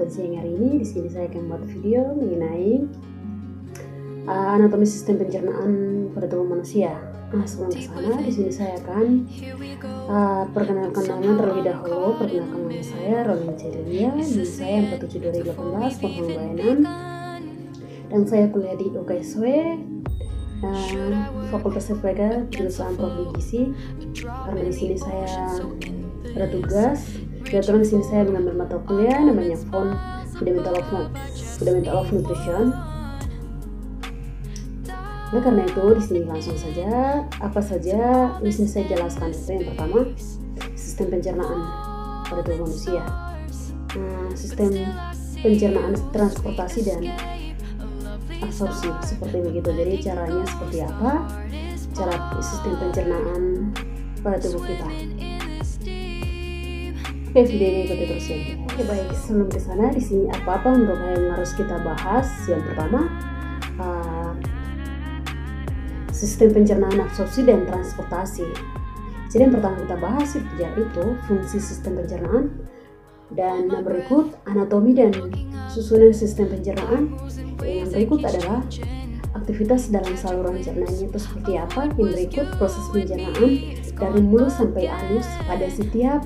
siang hari ini. Di sini saya akan membuat video mengenai anatomi sistem pencernaan pada tubuh manusia. Sebelum ke sana, di sini saya akan perkenalkan nama terlebih dahulu. Perkenalkan nama saya Rolin Celia, NIM saya 47 2018, Pembangunan Bayanan, dan saya kuliah di UKSW, Fakultas FPK, jurusan Profil Gizi. Karena di sini saya ada tugas. Kebetulan di sini saya mengambil mata kuliah namanya Fundamental of Nutrition. Nah, karena itu di sini langsung saja apa saja di sini saya jelaskan. Itu yang pertama, sistem pencernaan pada tubuh manusia. Sistem pencernaan, transportasi dan absorpsi seperti begitu. Jadi caranya seperti apa? Cara sistem pencernaan pada tubuh kita. Oke, video ini ikuti terus ya. Oke, baik, sebelum ke sana di sini apa-apa untuk yang harus kita bahas. Yang pertama, sistem pencernaan, absorpsi dan transportasi. Jadi yang pertama kita bahas itu fungsi sistem pencernaan, dan yang berikut anatomi dan susunan sistem pencernaan. Yang berikut adalah aktivitas dalam saluran cernanya itu seperti apa. Yang berikut proses pencernaan dari mulut sampai anus pada setiap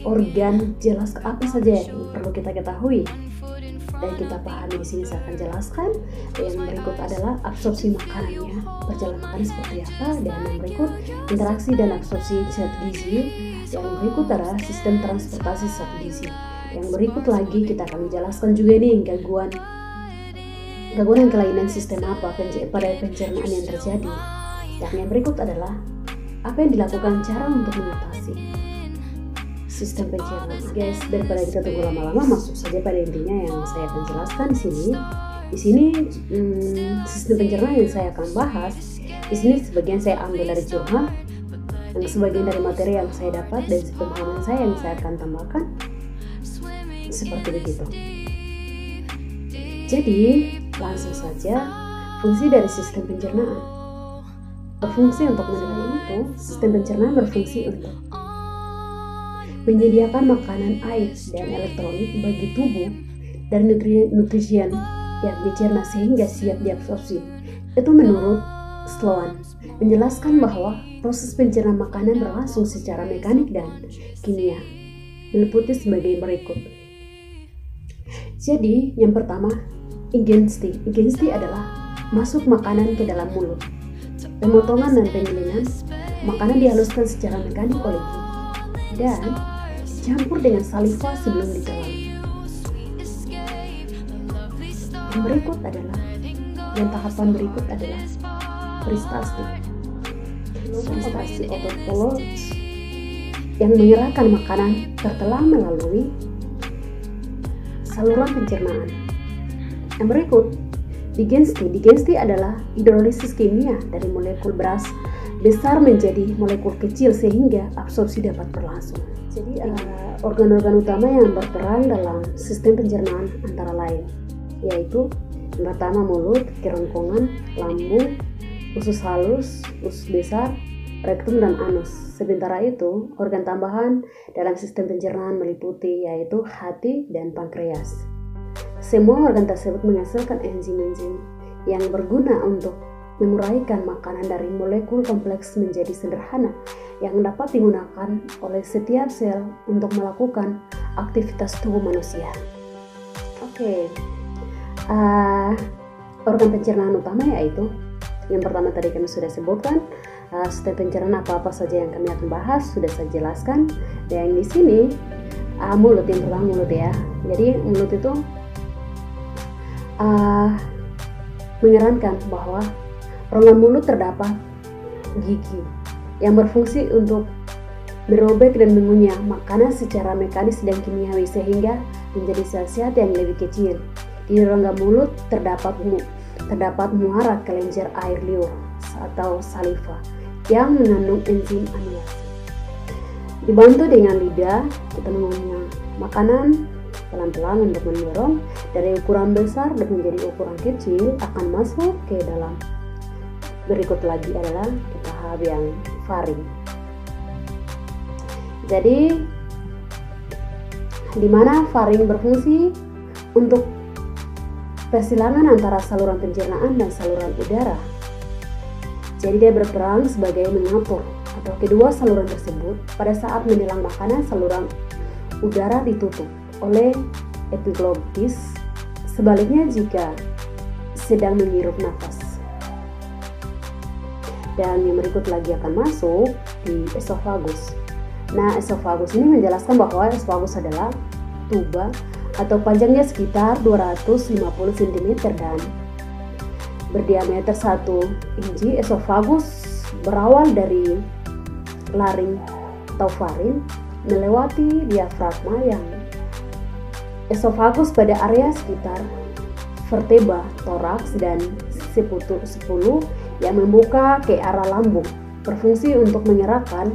organ, jelas apa saja yang perlu kita ketahui dan kita pahami. Di sini saya akan jelaskan. Yang berikut adalah absorpsi makanannya, perjalanan makan seperti apa, dan yang berikut interaksi dan absorpsi zat gizi. Yang berikut adalah sistem transportasi zat gizi. Yang berikut lagi kita akan menjelaskan juga nih gangguan dan kelainan sistem apa pada pencernaan yang terjadi. Dan yang berikut adalah apa yang dilakukan cara untuk mengatasi sistem pencernaan. Guys, daripada kita tunggu lama-lama, masuk saja pada intinya yang saya akan jelaskan di sini. Di sini sistem pencernaan yang saya akan bahas. Di sini sebagian saya ambil dari jurnal, yang sebagian dari materi yang saya dapat dan pemahaman saya yang saya akan tambahkan. Seperti begitu. Jadi, langsung saja fungsi dari sistem pencernaan. Berfungsi untuk menilai itu, sistem pencernaan berfungsi untuk menyediakan makanan, air, dan elektrolit bagi tubuh dan nutrien yang dicerna sehingga siap diabsorpsi. Itu menurut Sloan menjelaskan bahwa proses pencernaan makanan berlangsung secara mekanik dan kimia, meliputi sebagai berikut. Jadi, yang pertama, ingestion. Ingestion adalah masuk makanan ke dalam mulut. Pemotongan dan penggilingan makanan dihaluskan secara mekanik oleh gigi dan campur dengan saliva sebelum ditelan. Yang tahapan berikut adalah peristasi. Peristasi otot mulut yang menyerahkan makanan tertelan melalui saluran pencernaan. Yang berikut, digestion. Digestion adalah hidrolisis kimia dari molekul beras besar menjadi molekul kecil sehingga absorpsi dapat berlangsung. Jadi organ-organ utama yang berperan dalam sistem pencernaan antara lain yaitu yang pertama mulut, kerongkongan, lambung, usus halus, usus besar, rektum dan anus. Sementara itu, organ tambahan dalam sistem pencernaan meliputi yaitu hati dan pankreas. Semua organ tersebut menghasilkan enzim-enzim yang berguna untuk menguraikan makanan dari molekul kompleks menjadi sederhana yang dapat digunakan oleh setiap sel untuk melakukan aktivitas tubuh manusia. Oke, organ pencernaan utama yaitu yang pertama tadi kami sudah sebutkan. Sistem pencernaan apa saja yang kami akan bahas sudah saya jelaskan. Dan di sini mulut, yang pertama mulut ya. Jadi mulut itu menyarankan bahwa rongga mulut terdapat gigi yang berfungsi untuk merobek dan mengunyah makanan secara mekanis dan kimiawi sehingga menjadi sel sehat yang lebih kecil. Di rongga mulut terdapat muara kelenjar air liur atau saliva yang mengandung enzim amilase. Dibantu dengan lidah, kita mengunyah makanan pelan-pelan untuk mendorong dari ukuran besar dan menjadi ukuran kecil akan masuk ke dalam. Berikut lagi adalah tahap yang faring. Jadi di mana faring berfungsi? untuk persilangan antara saluran pencernaan dan saluran udara. Jadi dia berperan sebagai mengatur atau kedua saluran tersebut. Pada saat menelan makanan, saluran udara ditutup oleh epiglottis. Sebaliknya jika sedang menghirup nafas. Dan yang berikut lagi akan masuk di esofagus. Nah, esofagus ini menjelaskan bahwa esofagus adalah tuba atau panjangnya sekitar 250 cm dan berdiameter 1 inci. Esofagus berawal dari laring atau faring melewati diafragma yang esofagus pada area sekitar vertebra toraks dan seputu 10 yang membuka ke arah lambung, berfungsi untuk mengerahkan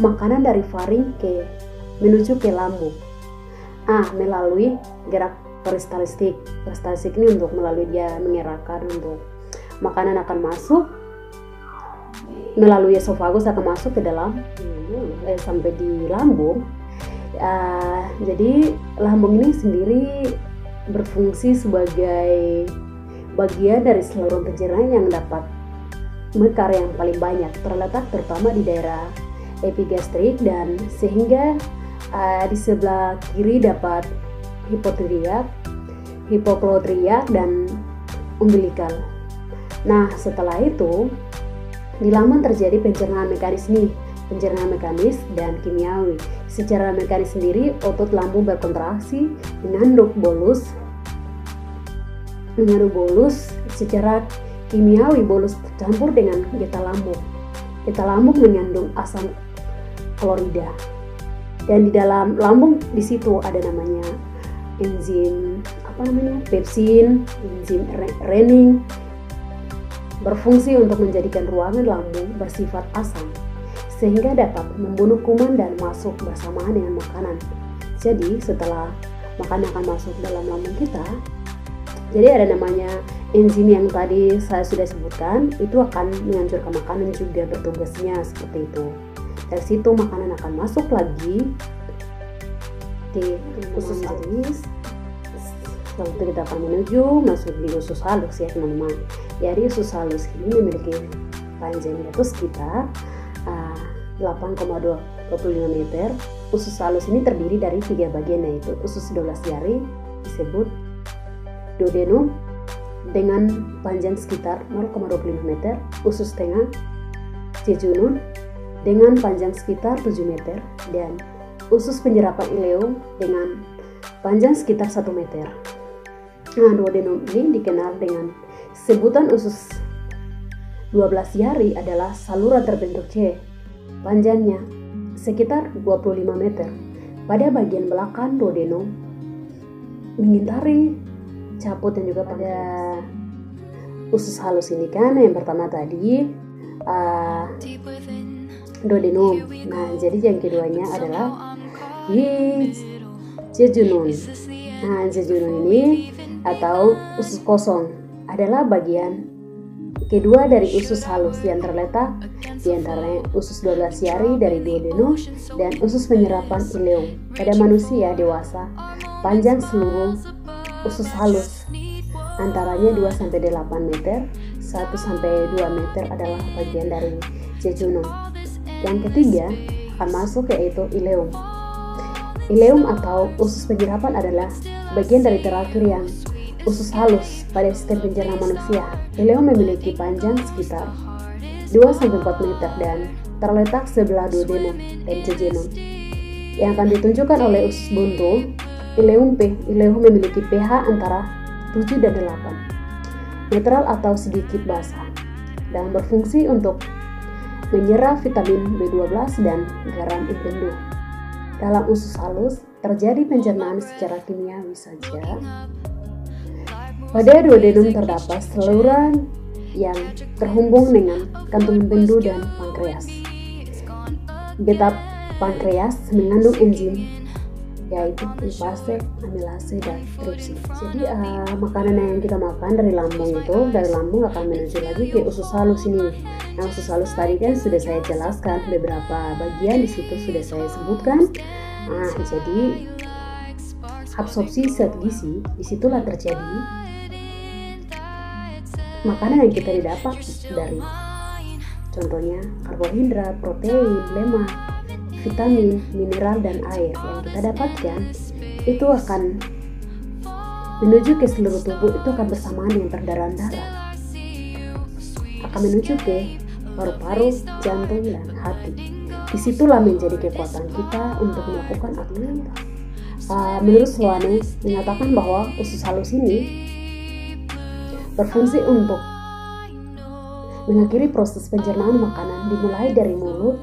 makanan dari faring menuju ke lambung. Melalui gerak peristaltik. Peristaltik ini untuk melalui dia mengerahkan untuk makanan akan masuk melalui esofagus akan masuk ke dalam sampai di lambung. Jadi lambung ini sendiri berfungsi sebagai bagian dari saluran pencernaan yang dapat mekar yang paling banyak, terletak terutama di daerah epigastrik dan sehingga di sebelah kiri dapat hipotriak, hipoglotriak dan umbilikal. Nah, setelah itu di lambung terjadi pencernaan mekanis pencernaan mekanis dan kimiawi. Secara mekanis sendiri, otot lambung berkontraksi mengandung bolus. Secara kimiawi, bolus tercampur dengan getah lambung. Getah lambung mengandung asam klorida. Dan di dalam lambung di situ ada namanya enzim pepsin, enzim renin berfungsi untuk menjadikan ruangan lambung bersifat asam sehingga dapat membunuh kuman dan masuk bersamaan dengan makanan. Jadi setelah makanan akan masuk dalam lambung kita, jadi ada namanya enzim yang tadi saya sudah sebutkan, itu akan menghancurkan makanan juga bertugasnya seperti itu. Dari situ makanan akan masuk lagi di usus halus. Setelah itu kita akan menuju masuk di usus halus ya teman-teman. Jadi usus halus ini memiliki panjang yaitu sekitar 8,25 meter. Usus halus ini terdiri dari 3 bagian, yaitu usus 12 jari disebut duodenum dengan panjang sekitar 0,25 meter, usus tengah jejunum dengan panjang sekitar 7 meter, dan usus penyerapan ileum dengan panjang sekitar 1 meter. Nah, duodenum ini dikenal dengan sebutan usus 12 jari adalah saluran terbentuk C. Panjangnya sekitar 25 meter. Pada bagian belakang duodenum mengitari caput dan juga pada usus halus ini kan yang pertama tadi duodenum. Nah, jadi yang keduanya adalah jejunum. Nah, jejunum ini atau usus kosong adalah bagian kedua dari usus halus yang terletak di antaranya usus 12 jari dari duodenum dan usus penyerapan ileum. Pada manusia dewasa, panjang seluruh usus halus antaranya 2-8 meter, 1-2 meter adalah bagian dari jejunum. Yang ketiga akan masuk yaitu ileum. Ileum atau usus penyerapan adalah bagian dari terakhir yang usus halus pada sistem pencernaan manusia. Ileum memiliki panjang sekitar 2-4 meter dan terletak sebelah duodenum dan jejunum. Yang akan ditunjukkan oleh usus buntu, ileum memiliki pH antara 7 dan 8, netral atau sedikit basah, dan berfungsi untuk menyerap vitamin B12 dan garam empedu. Dalam usus halus terjadi pencernaan secara kimiawi saja. Pada duodenum terdapat saluran yang terhubung dengan kantung empedu dan pankreas. Beta pankreas mengandung enzim yaitu lipase, amilase, dan tripsin. Jadi makanan yang kita makan dari lambung akan menuju lagi ke usus halus ini. Nah, usus halus tadi kan sudah saya jelaskan beberapa bagian di situ sudah saya sebutkan. Nah, jadi absorpsi zat gizi, disitulah terjadi makanan yang kita didapat dari contohnya karbohidrat, protein, lemak, vitamin, mineral, dan air yang kita dapatkan itu akan menuju ke seluruh tubuh, itu akan bersamaan dengan peredaran darah, akan menuju ke paru-paru, jantung, dan hati. Disitulah menjadi kekuatan kita untuk melakukan aktivitas. Menurut Sloane menyatakan bahwa usus halus ini berfungsi untuk mengakhiri proses pencernaan makanan dimulai dari mulut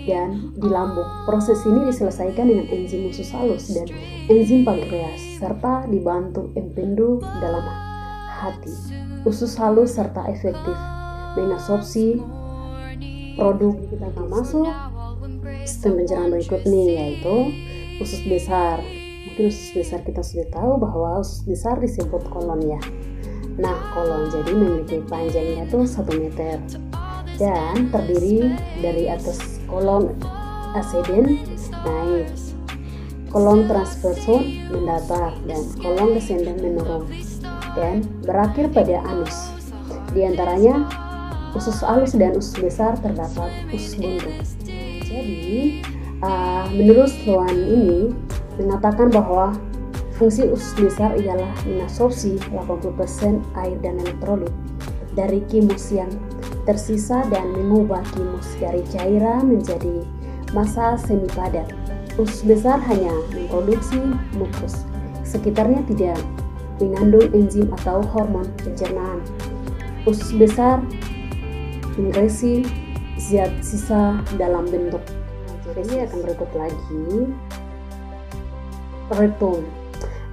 dan di lambung. Proses ini diselesaikan dengan enzim usus halus dan enzim pankreas serta dibantu empedu dalam hati. Usus halus serta efektif mengabsorpsi produk. Kita akan masuk sistem pencernaan berikut nih, yaitu usus besar. Mungkin usus besar kita sudah tahu bahwa usus besar disebut kolon ya. Nah, kolon jadi memiliki panjangnya tuh 1 meter dan terdiri dari atas kolon ascendens naik, kolon transverson mendatar, dan kolon descendens menurun, dan berakhir pada anus. Di antaranya usus halus dan usus besar terdapat usus buntu. Jadi, menurut Sloane ini mengatakan bahwa fungsi usus besar ialah mengabsorpsi 80% air dan elektrolit dari kimus yang tersisa dan mengubah kimus dari cairan menjadi massa semi padat. Usus besar hanya memproduksi mukus, sekitarnya tidak mengandung enzim atau hormon pencernaan. Usus besar mengekresi zat sisa dalam bentuk. Jadi akan berikut lagi rektum.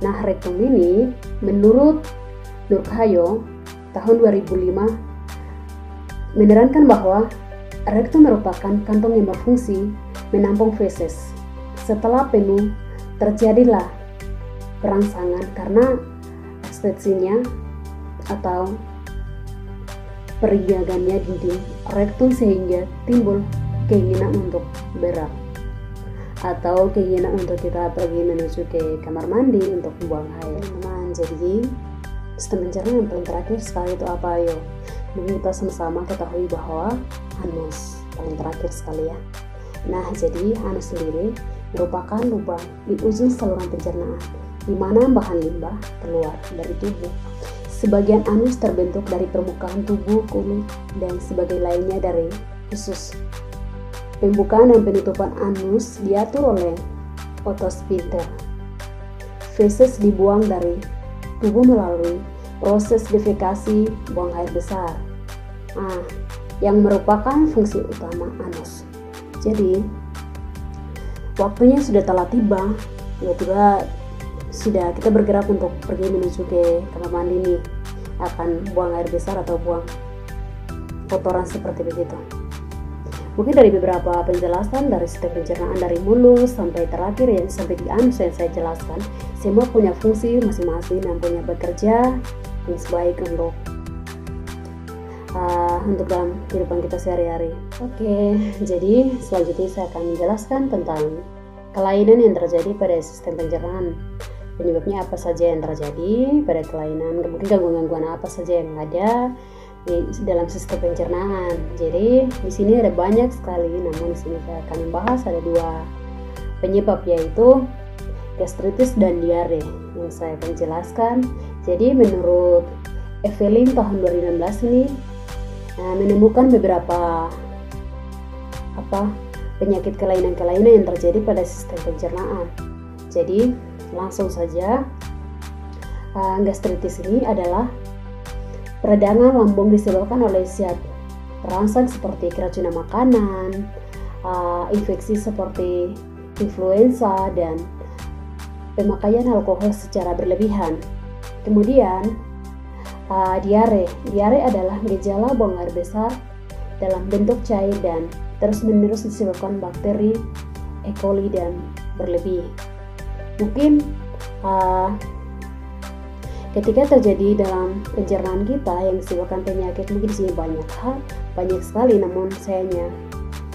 Nah, rektum ini menurut Durkheim tahun 2005 menerangkan bahwa rektum merupakan kantong yang berfungsi menampung feses. Setelah penuh, terjadilah perangsangan karena ekstensinya atau perigagannya dinding rektum sehingga timbul keinginan untuk berak atau keinginan untuk kita pergi menuju ke kamar mandi untuk membuang air. Jadi sistem pencernaan yang paling terakhir sekali itu apa? Ayo mungkin kita sama-sama ketahui bahwa anus paling terakhir sekali ya. Nah, jadi anus sendiri merupakan lubang di ujung saluran pencernaan di mana bahan limbah keluar dari tubuh. Sebagian anus terbentuk dari permukaan tubuh, kulit, dan sebagai lainnya dari usus. Pembukaan dan penutupan anus diatur oleh otosphincter. Feses dibuang dari tubuh melalui proses defekasi buang air besar, yang merupakan fungsi utama anus. Jadi, waktunya sudah telah tiba, sudah kita bergerak untuk pergi menuju ke kamar mandi nih, akan buang air besar atau buang kotoran seperti begitu. Mungkin dari beberapa penjelasan dari sistem pencernaan dari mulut sampai terakhir yang sampai di anus yang saya jelaskan, semua punya fungsi masing-masing dan punya bekerja yang sebaik untuk dalam kehidupan kita sehari-hari. Oke, jadi selanjutnya saya akan menjelaskan tentang kelainan yang terjadi pada sistem pencernaan. Penyebabnya apa saja yang terjadi pada kelainan, mungkin gangguan-gangguan apa saja yang ada di dalam sistem pencernaan. Jadi di sini ada banyak sekali, namun di sini saya akan membahas ada 2 penyebab, yaitu gastritis dan diare yang saya akan jelaskan. Jadi menurut Evelyn tahun 2016 ini menemukan beberapa penyakit kelainan-kelainan yang terjadi pada sistem pencernaan. Jadi langsung saja, gastritis ini adalah peradangan lambung disebabkan oleh zat perangsang seperti keracunan makanan, infeksi seperti influenza, dan pemakaian alkohol secara berlebihan. Kemudian diare adalah gejala buang air besar dalam bentuk cair dan terus-menerus disebabkan bakteri E. coli dan berlebih. Mungkin ketika terjadi dalam pencernaan kita yang disebabkan penyakit, mungkin di sini banyak sekali, namun saya hanya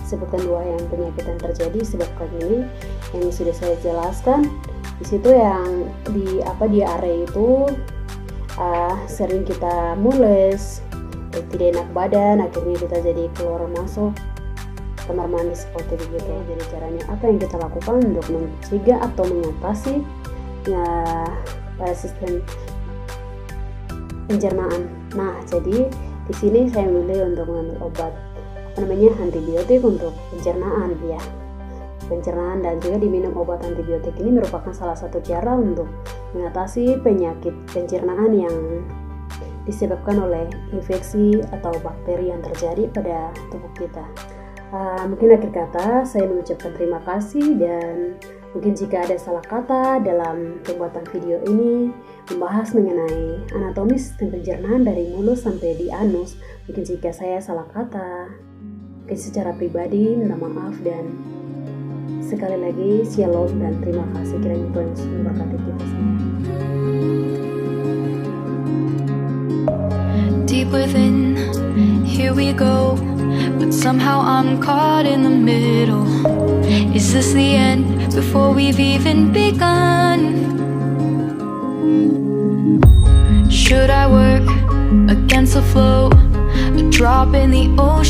sebutkan 2 yang penyakit yang terjadi disebabkan ini yang sudah saya jelaskan. Di situ yang di area itu sering kita mules, tidak enak badan, akhirnya kita jadi keluar masuk kamar mandi seperti begitu. Jadi caranya apa yang kita lakukan untuk mencegah atau mengatasi pada sistem pencernaan. Nah, jadi di sini saya memilih untuk mengambil obat antibiotik untuk pencernaan ya. Pencernaan dan juga diminum obat antibiotik ini merupakan salah satu cara untuk mengatasi penyakit pencernaan yang disebabkan oleh infeksi atau bakteri yang terjadi pada tubuh kita. Mungkin akhir kata saya mengucapkan terima kasih, dan mungkin jika ada salah kata dalam pembuatan video ini membahas mengenai anatomi sistem pencernaan dari mulut sampai di anus, mungkin jika saya salah kata, mungkin secara pribadi minta maaf, dan sekali lagi shalom dan terima kasih. Kiranya Tuhan Yesus memberkati kita semua. Deep within, here we go, but somehow I'm caught in the middle. Is this the end before we've even begun? Should I work against the flow, a drop in the ocean?